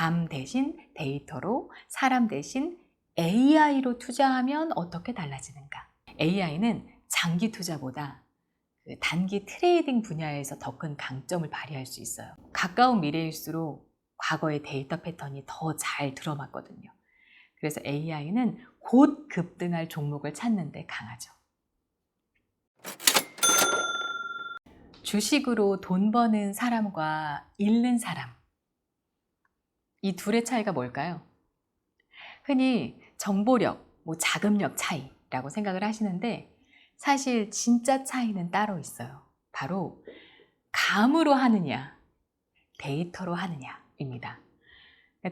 감 대신 데이터로, 사람 대신 AI로 투자하면 어떻게 달라지는가? AI는 장기 투자보다 단기 트레이딩 분야에서 더 큰 강점을 발휘할 수 있어요. 가까운 미래일수록 과거의 데이터 패턴이 더 잘 들어맞거든요. 그래서 AI는 곧 급등할 종목을 찾는 데 강하죠. 주식으로 돈 버는 사람과 잃는 사람, 이 둘의 차이가 뭘까요? 흔히 정보력, 자금력 차이라고 생각을 하시는데 사실 진짜 차이는 따로 있어요. 바로 감으로 하느냐, 데이터로 하느냐입니다.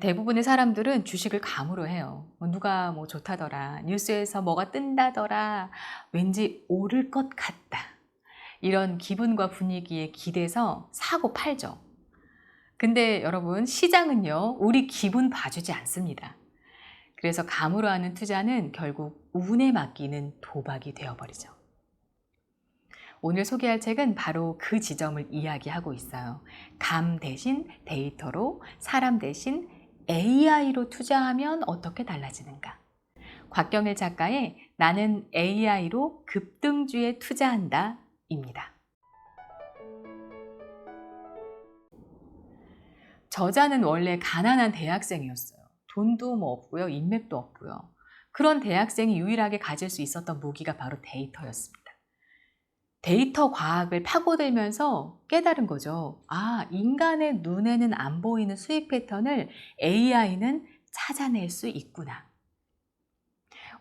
대부분의 사람들은 주식을 감으로 해요. 누가 좋다더라, 뉴스에서 뭐가 뜬다더라, 왠지 오를 것 같다. 이런 기분과 분위기에 기대서 사고 팔죠. 근데 여러분, 시장은요, 우리 기분 봐주지 않습니다. 그래서 감으로 하는 투자는 결국 운에 맡기는 도박이 되어버리죠. 오늘 소개할 책은 바로 그 지점을 이야기하고 있어요. 감 대신 데이터로, 사람 대신 AI로 투자하면 어떻게 달라지는가? 곽경일 작가의 나는 AI로 급등주에 투자한다 입니다. 저자는 원래 가난한 대학생이었어요. 돈도 없고요, 인맥도 없고요. 그런 대학생이 유일하게 가질 수 있었던 무기가 바로 데이터였습니다. 데이터 과학을 파고들면서 깨달은 거죠. 아, 인간의 눈에는 안 보이는 수익 패턴을 AI는 찾아낼 수 있구나.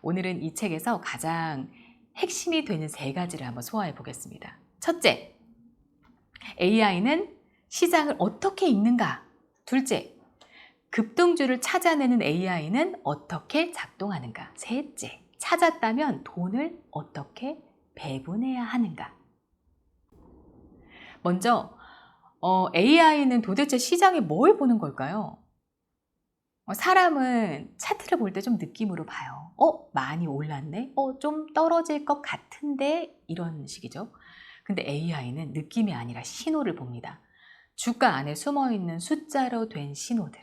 오늘은 이 책에서 가장 핵심이 되는 3가지를 한번 소화해 보겠습니다. 첫째, AI는 시장을 어떻게 읽는가? 둘째, 급등주를 찾아내는 AI는 어떻게 작동하는가? 셋째, 찾았다면 돈을 어떻게 배분해야 하는가? 먼저 AI는 도대체 시장에 뭘 보는 걸까요? 사람은 차트를 볼 때 좀 느낌으로 봐요. 많이 올랐네? 좀 떨어질 것 같은데? 이런 식이죠. 근데 AI는 느낌이 아니라 신호를 봅니다. 주가 안에 숨어있는 숫자로 된 신호들.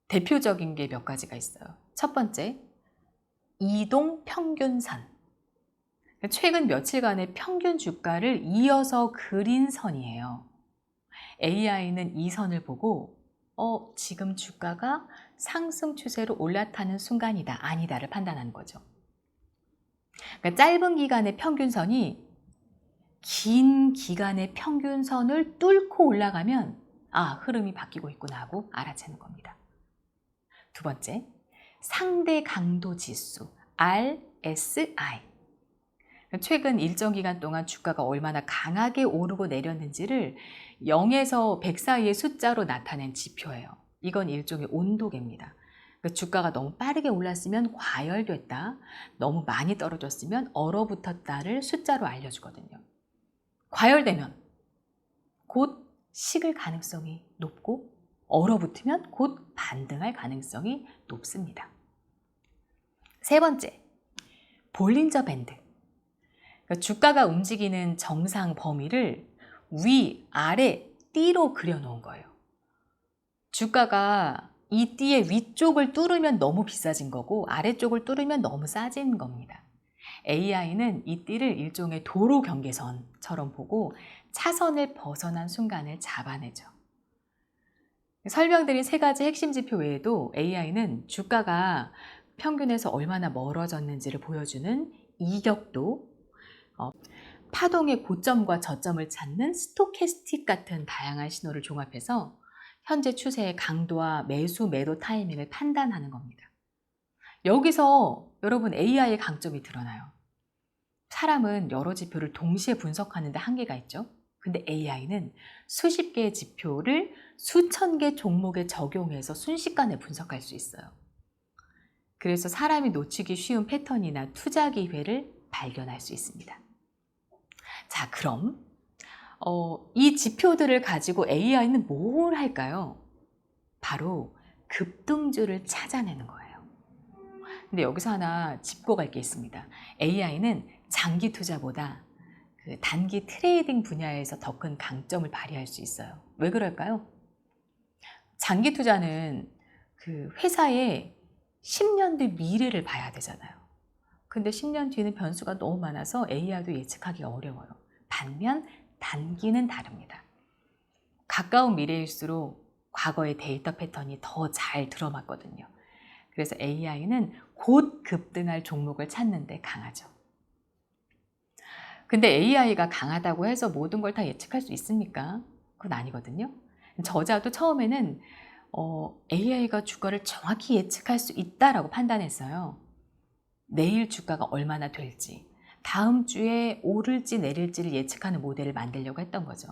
대표적인 게 몇 가지가 있어요. 첫 번째, 이동 평균선. 최근 며칠간의 평균 주가를 이어서 그린 선이에요. AI는 이 선을 보고 지금 주가가 상승 추세로 올라타는 순간이다, 아니다를 판단하는 거죠. 그러니까 짧은 기간의 평균선이 긴 기간의 평균선을 뚫고 올라가면 흐름이 바뀌고 있구나 하고 알아채는 겁니다. 두 번째, 상대 강도 지수 RSI. 최근 일정 기간 동안 주가가 얼마나 강하게 오르고 내렸는지를 0에서 100 사이의 숫자로 나타낸 지표예요. 이건 일종의 온도계입니다. 주가가 너무 빠르게 올랐으면 과열됐다, 너무 많이 떨어졌으면 얼어붙었다를 숫자로 알려주거든요. 과열되면 곧 식을 가능성이 높고 얼어붙으면 곧 반등할 가능성이 높습니다. 세 번째, 볼린저 밴드. 주가가 움직이는 정상 범위를 위, 아래, 띠로 그려놓은 거예요. 주가가 이 띠의 위쪽을 뚫으면 너무 비싸진 거고 아래쪽을 뚫으면 너무 싸진 겁니다. AI는 이 띠를 일종의 도로 경계선처럼 보고 차선을 벗어난 순간을 잡아내죠. 설명드린 3가지 핵심 지표 외에도 AI는 주가가 평균에서 얼마나 멀어졌는지를 보여주는 이격도, 파동의 고점과 저점을 찾는 스토캐스틱 같은 다양한 신호를 종합해서 현재 추세의 강도와 매수, 매도 타이밍을 판단하는 겁니다. 여기서 여러분 AI의 강점이 드러나요. 사람은 여러 지표를 동시에 분석하는 데 한계가 있죠. 근데 AI는 수십 개의 지표를 수천 개 종목에 적용해서 순식간에 분석할 수 있어요. 그래서 사람이 놓치기 쉬운 패턴이나 투자 기회를 발견할 수 있습니다. 자, 그럼 이 지표들을 가지고 AI는 뭘 할까요? 바로 급등주를 찾아내는 거예요. 근데 여기서 하나 짚고 갈 게 있습니다. AI는 장기 투자보다 단기 트레이딩 분야에서 더 큰 강점을 발휘할 수 있어요. 왜 그럴까요? 장기 투자는 그 회사의 10년 뒤 미래를 봐야 되잖아요. 근데 10년 뒤는 변수가 너무 많아서 AI도 예측하기가 어려워요. 반면 단기는 다릅니다. 가까운 미래일수록 과거의 데이터 패턴이 더 잘 들어맞거든요. 그래서 AI는 곧 급등할 종목을 찾는 데 강하죠. 근데 AI가 강하다고 해서 모든 걸 다 예측할 수 있습니까? 그건 아니거든요. 저자도 처음에는 AI가 주가를 정확히 예측할 수 있다라고 판단했어요. 내일 주가가 얼마나 될지, 다음 주에 오를지 내릴지를 예측하는 모델을 만들려고 했던 거죠.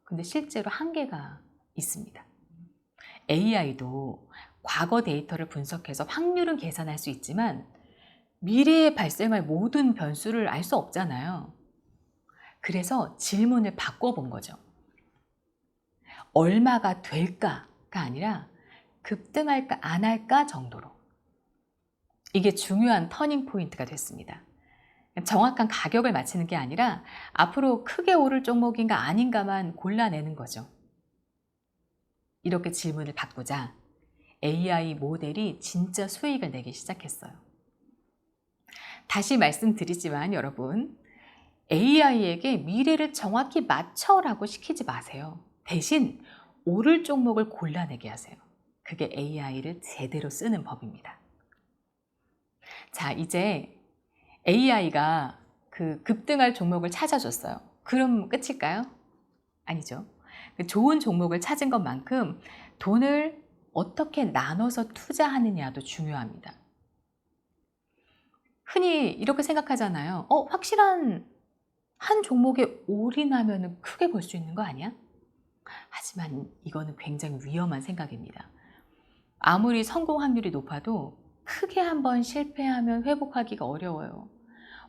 근데 실제로 한계가 있습니다. AI도 과거 데이터를 분석해서 확률은 계산할 수 있지만 미래에 발생할 모든 변수를 알 수 없잖아요. 그래서 질문을 바꿔본 거죠. 얼마가 될까가 아니라 급등할까 안 할까 정도로. 이게 중요한 터닝 포인트가 됐습니다. 정확한 가격을 맞히는 게 아니라 앞으로 크게 오를 종목인가 아닌가만 골라내는 거죠. 이렇게 질문을 바꾸자 AI 모델이 진짜 수익을 내기 시작했어요. 다시 말씀드리지만 여러분, AI에게 미래를 정확히 맞춰라고 시키지 마세요. 대신 오를 종목을 골라내게 하세요. 그게 AI를 제대로 쓰는 법입니다. 자, 이제 AI가 그 급등할 종목을 찾아줬어요. 그럼 끝일까요? 아니죠. 좋은 종목을 찾은 것만큼 돈을 어떻게 나눠서 투자하느냐도 중요합니다. 흔히 이렇게 생각하잖아요. 확실한 한 종목에 올인하면 크게 벌 수 있는 거 아니야? 하지만 이거는 굉장히 위험한 생각입니다. 아무리 성공 확률이 높아도 크게 한번 실패하면 회복하기가 어려워요.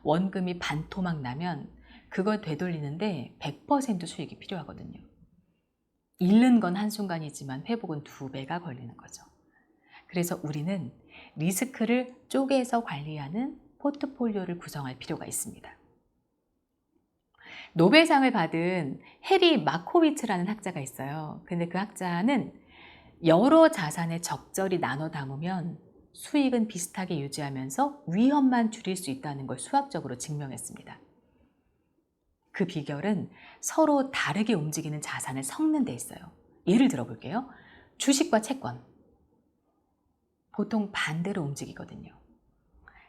원금이 반토막 나면 그걸 되돌리는데 100% 수익이 필요하거든요. 잃는 건 한순간이지만 회복은 2배가 걸리는 거죠. 그래서 우리는 리스크를 쪼개서 관리하는 포트폴리오를 구성할 필요가 있습니다. 노벨상을 받은 해리 마코비츠라는 학자가 있어요. 근데 그 학자는 여러 자산에 적절히 나눠 담으면 수익은 비슷하게 유지하면서 위험만 줄일 수 있다는 걸 수학적으로 증명했습니다. 그 비결은 서로 다르게 움직이는 자산을 섞는 데 있어요. 예를 들어 볼게요. 주식과 채권. 보통 반대로 움직이거든요.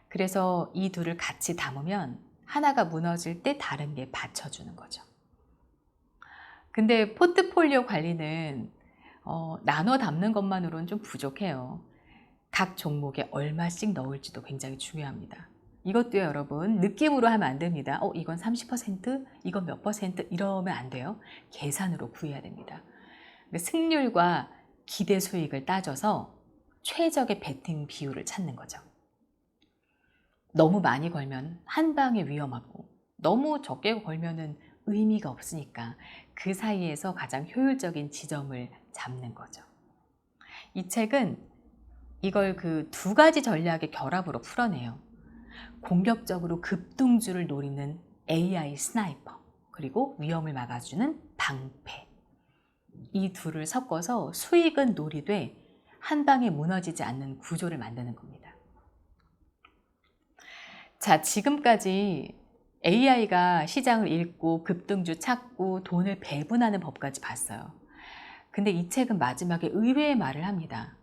그래서 이 둘을 같이 담으면 하나가 무너질 때 다른 게 받쳐주는 거죠. 근데 포트폴리오 관리는 나눠 담는 것만으로는 좀 부족해요. 각 종목에 얼마씩 넣을지도 굉장히 중요합니다. 이것도 여러분 느낌으로 하면 안 됩니다. 이건 30%, 이건 몇 퍼센트 이러면 안 돼요. 계산으로 구해야 됩니다. 승률과 기대 수익을 따져서 최적의 베팅 비율을 찾는 거죠. 너무 많이 걸면 한 방에 위험하고 너무 적게 걸면은 의미가 없으니까 그 사이에서 가장 효율적인 지점을 잡는 거죠. 이 책은 이걸 그 2가지 전략의 결합으로 풀어내요. 공격적으로 급등주를 노리는 AI 스나이퍼, 그리고 위험을 막아주는 방패. 이 둘을 섞어서 수익은 노리되 한 방에 무너지지 않는 구조를 만드는 겁니다. 자, 지금까지 AI가 시장을 읽고 급등주 찾고 돈을 배분하는 법까지 봤어요. 근데 이 책은 마지막에 의외의 말을 합니다.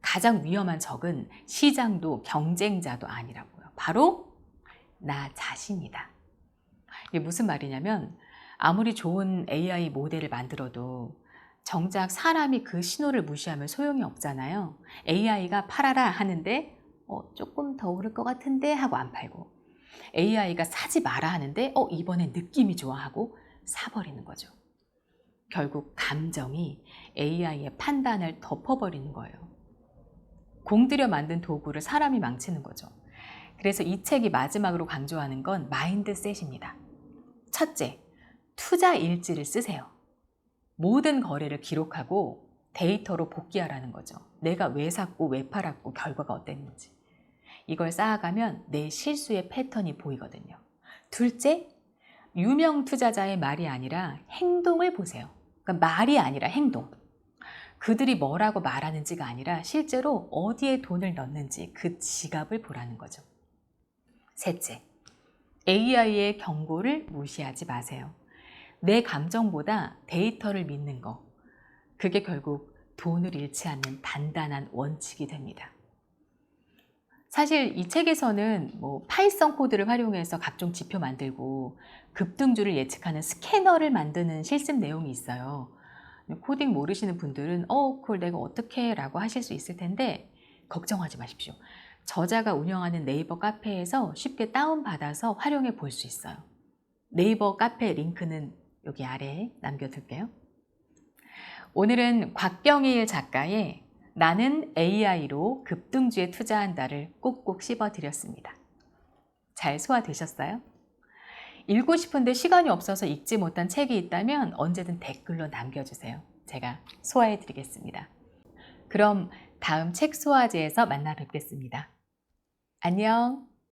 가장 위험한 적은 시장도 경쟁자도 아니라고요. 바로 나 자신이다. 이게 무슨 말이냐면 아무리 좋은 AI 모델을 만들어도 정작 사람이 그 신호를 무시하면 소용이 없잖아요. AI가 팔아라 하는데 조금 더 오를 것 같은데 하고 안 팔고, AI가 사지 마라 하는데 이번엔 느낌이 좋아 하고 사버리는 거죠. 결국 감정이 AI의 판단을 덮어버리는 거예요. 공들여 만든 도구를 사람이 망치는 거죠. 그래서 이 책이 마지막으로 강조하는 건 마인드셋입니다. 첫째, 투자 일지를 쓰세요. 모든 거래를 기록하고 데이터로 복귀하라는 거죠. 내가 왜 샀고 왜 팔았고 결과가 어땠는지. 이걸 쌓아가면 내 실수의 패턴이 보이거든요. 둘째, 유명 투자자의 말이 아니라 행동을 보세요. 그러니까 말이 아니라 행동. 그들이 뭐라고 말하는지가 아니라 실제로 어디에 돈을 넣는지 그 지갑을 보라는 거죠. 셋째, AI의 경고를 무시하지 마세요. 내 감정보다 데이터를 믿는 거, 그게 결국 돈을 잃지 않는 단단한 원칙이 됩니다. 사실 이 책에서는 파이썬 코드를 활용해서 각종 지표 만들고 급등주를 예측하는 스캐너를 만드는 실습 내용이 있어요. 코딩 모르시는 분들은 그걸 내가 어떻게 해? 라고 하실 수 있을 텐데 걱정하지 마십시오. 저자가 운영하는 네이버 카페에서 쉽게 다운받아서 활용해 볼 수 있어요. 네이버 카페 링크는 여기 아래에 남겨둘게요. 오늘은 곽경일 작가의 나는 AI로 급등주에 투자한다를 꼭꼭 씹어드렸습니다. 잘 소화되셨어요? 읽고 싶은데 시간이 없어서 읽지 못한 책이 있다면 언제든 댓글로 남겨주세요. 제가 소화해드리겠습니다. 그럼 다음 책 소화제에서 만나 뵙겠습니다. 안녕!